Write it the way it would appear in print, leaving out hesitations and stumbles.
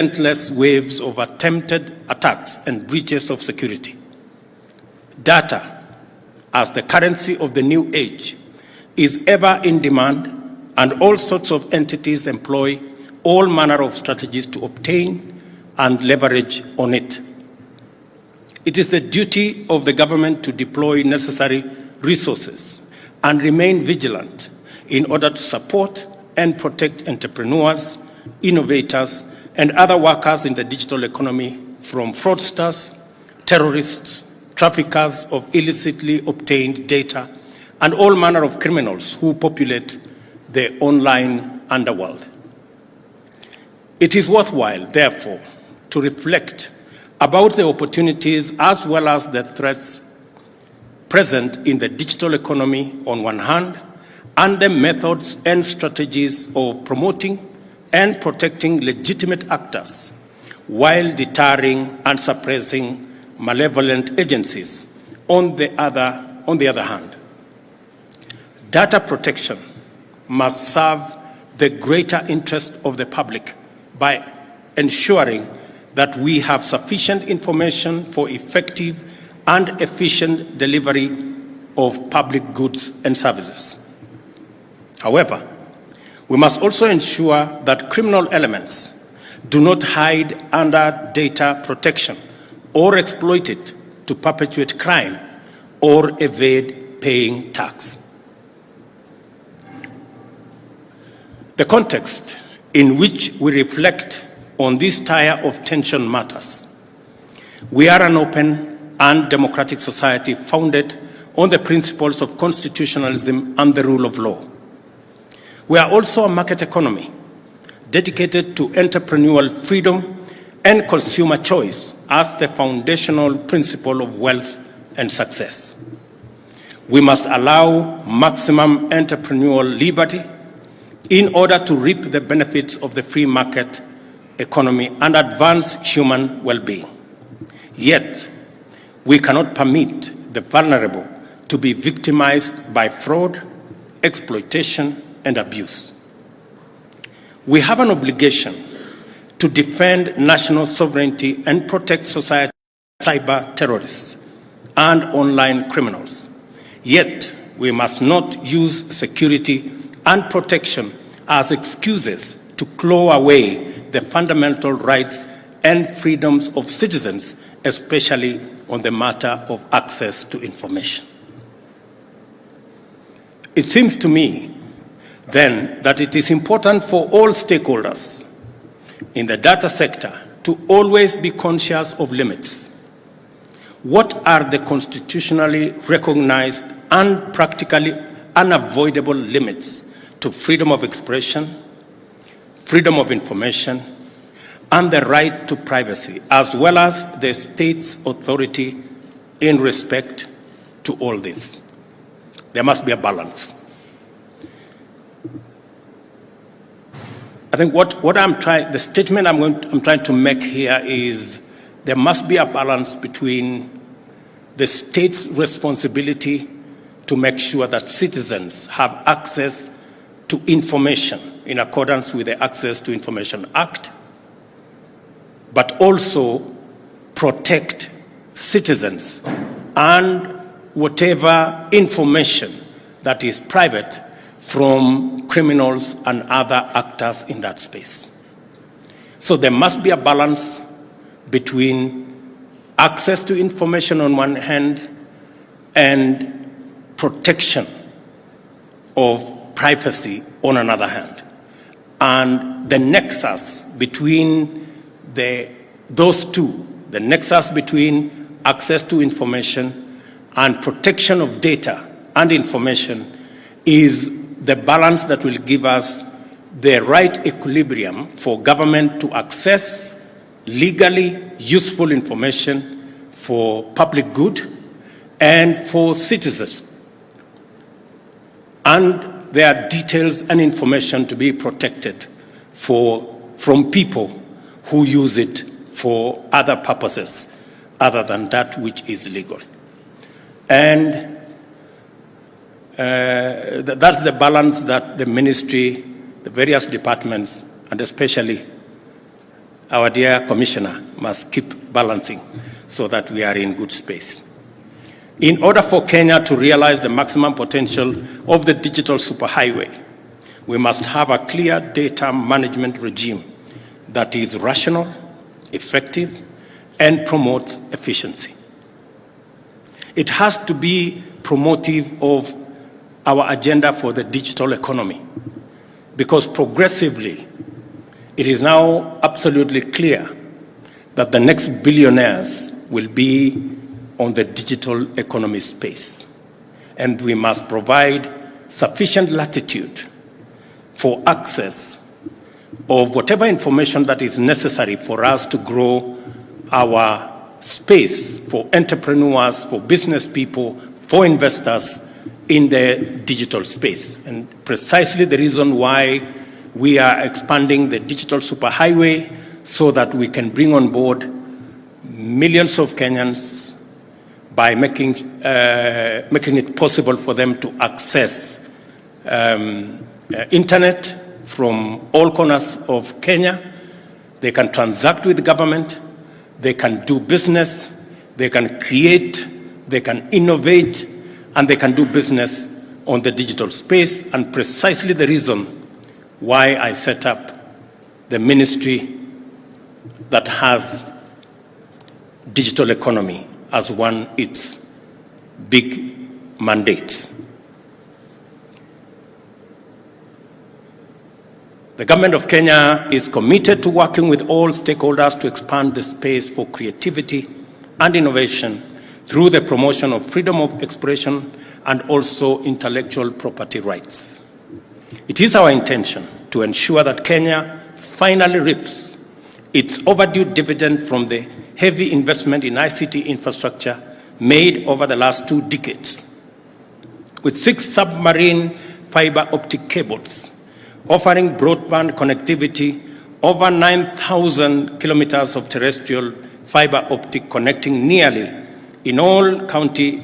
relentless waves of attempted attacks and breaches of security. Data, as the currency of the new age, is ever in demand, and all sorts of entities employ all manner of strategies to obtain and leverage on it. It is the duty of the government to deploy necessary resources and remain vigilant in order to support and protect entrepreneurs, innovators, and other workers in the digital economy from fraudsters, terrorists, traffickers of illicitly obtained data, and all manner of criminals who populate the online underworld. It is worthwhile, therefore, to reflect about the opportunities as well as the threats present in the digital economy on one hand, and the methods and strategies of promoting and protecting legitimate actors while deterring and suppressing malevolent agencies on the other hand. Data protection must serve the greater interest of the public by ensuring that we have sufficient information for effective and efficient delivery of public goods and services. However, we must also ensure that criminal elements do not hide under data protection or exploit it to perpetuate crime or evade paying tax. The context in which we reflect on this tire of tension matters. We are an open and democratic society founded on the principles of constitutionalism and the rule of law. We are also a market economy dedicated to entrepreneurial freedom and consumer choice as the foundational principle of wealth and success. We must allow maximum entrepreneurial liberty in order to reap the benefits of the free market economy and advance human well-being. Yet, we cannot permit the vulnerable to be victimized by fraud, exploitation, and abuse. We have an obligation to defend national sovereignty and protect society from cyber terrorists and online criminals. Yet, we must not use security and protection as excuses to claw away the fundamental rights and freedoms of citizens, especially on the matter of access to information. It seems to me, then, that it is important for all stakeholders in the data sector to always be conscious of limits. What are the constitutionally recognized and practically unavoidable limits to freedom of expression, freedom of information, and the right to privacy, as well as the state's authority in respect to all this? There must be a balance. I think the statement I'm trying to make here is there must be a balance between the state's responsibility to make sure that citizens have access to information in accordance with the Access to Information Act, but also protect citizens and whatever information that is private from criminals and other actors in that space. So there must be a balance between access to information on one hand and protection of privacy on another hand. And the nexus between those two, the nexus between access to information and protection of data and information, is the balance that will give us the right equilibrium for government to access legally useful information for public good and for citizens, and their details and information to be protected from people who use it for other purposes other than that which is legal. And that's the balance that the ministry, the various departments, and especially our dear Commissioner must keep balancing so that we are in good space. In order for Kenya to realize the maximum potential of the digital superhighway, we must have a clear data management regime that is rational, effective, and promotes efficiency. It has to be promotive of our agenda for the digital economy, because progressively it is now absolutely clear that the next billionaires will be on the digital economy space. And we must provide sufficient latitude for access of whatever information that is necessary for us to grow our space for entrepreneurs, for business people, for investors in the digital space. And precisely the reason why we are expanding the digital superhighway so that we can bring on board millions of Kenyans by making it possible for them to access internet from all corners of Kenya. They can transact with the government, they can do business, they can create, they can innovate, and they can do business on the digital space. And precisely the reason why I set up the ministry that has digital economy as one of its big mandates. The government of Kenya is committed to working with all stakeholders to expand the space for creativity and innovation through the promotion of freedom of expression and also intellectual property rights. It is our intention to ensure that Kenya finally reaps its overdue dividend from the heavy investment in ICT infrastructure made over the last 2 decades, with 6 submarine fiber optic cables offering broadband connectivity, over 9,000 kilometers of terrestrial fiber optic connecting nearly in all county